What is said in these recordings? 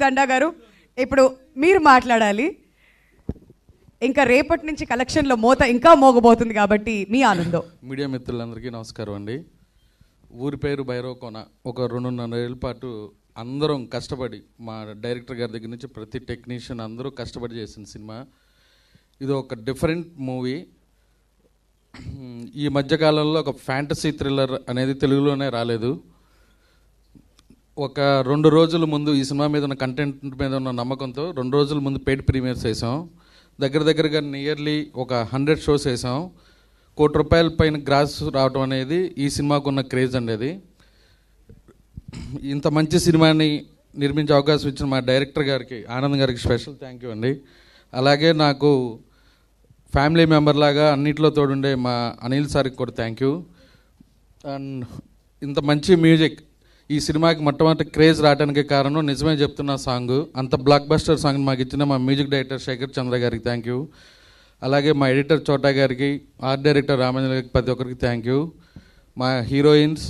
దండా గారు ఇప్పుడు మీరు మాట్లాడాలి. ఇంకా రేపటి నుంచి కలెక్షన్లో మోత ఇంకా మోగబోతుంది కాబట్టి మీ ఆనందం. మీడియా మిత్రులందరికీ నమస్కారం అండి. ఊరి పేరు భైరవకోన. ఒక 2.5 ఏళ్ళ పాటు అందరం కష్టపడి, మా డైరెక్టర్ గారి దగ్గర నుంచి ప్రతి టెక్నీషియన్ అందరూ కష్టపడి చేసిన సినిమా. ఇది ఒక డిఫరెంట్ మూవీ. ఈ మధ్యకాలంలో ఒక ఫ్యాంటసీ థ్రిల్లర్ అనేది తెలుగులోనే రాలేదు. ఒక 2 రోజుల ముందు ఈ సినిమా మీద ఉన్న కంటెంట్ మీద ఉన్న నమ్మకంతో 2 రోజుల ముందు పెయిడ్ ప్రీమియర్స్ వేసాం. దగ్గరగా నియర్లీ ఒక 100 షోస్ వేసాం. ₹1 కోటి పైన గ్రాస్ రావడం అనేది ఈ సినిమాకు ఉన్న క్రేజ్ అండి. అది ఇంత మంచి సినిమాని నిర్మించే అవకాశం ఇచ్చిన మా డైరెక్టర్ గారికి, ఆనంద్ గారికి స్పెషల్ థ్యాంక్ యూ అండి. అలాగే నాకు ఫ్యామిలీ మెంబర్ లాగా అన్నింటిలో తోడుండే మా అనిల్ సార్కి కూడా థ్యాంక్ యూ. అండ్ ఇంత మంచి మ్యూజిక్ ఈ సినిమాకి మొట్టమొదటి క్రేజ్ రావడానికి కారణం నిజమే చెప్తున్న సాంగ్. అంత బ్లాక్ బస్టర్ సాంగ్ మాకు ఇచ్చిన మా మ్యూజిక్ డైరెక్టర్ శేఖర్ చంద్ర గారికి థ్యాంక్ యూ. అలాగే మా ఎడిటర్ చోటా గారికి, ఆర్ట్ డైరెక్టర్ రామేంద్ర గారికి, ప్రతి ఒక్కరికి థ్యాంక్ యూ. మా హీరోయిన్స్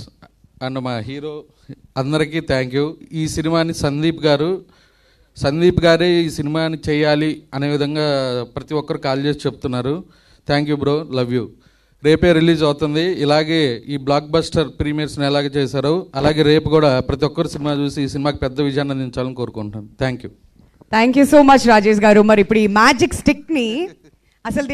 అండ్ మా హీరో అందరికీ థ్యాంక్ యూ. ఈ సినిమాని సందీప్ గారే ఈ సినిమాని చేయాలి అనే విధంగా ప్రతి ఒక్కరు కాల్ చేసి చెప్తున్నారు. Thank you bro, love you. రేపే రిలీజ్ అవుతుంది. ఇలాగే ఈ బ్లాక్ బస్టర్ ప్రీమియర్స్ని ఎలాగే చేశారో అలాగే రేపు కూడా ప్రతి ఒక్కరు సినిమా చూసి ఈ సినిమాకి పెద్ద విజయాన్ని అందించాలని కోరుకుంటున్నాను. Thank you so much Rajesh గారు. మరి ఇప్పుడు ఈ మ్యాజిక్ స్టిక్ని అసలు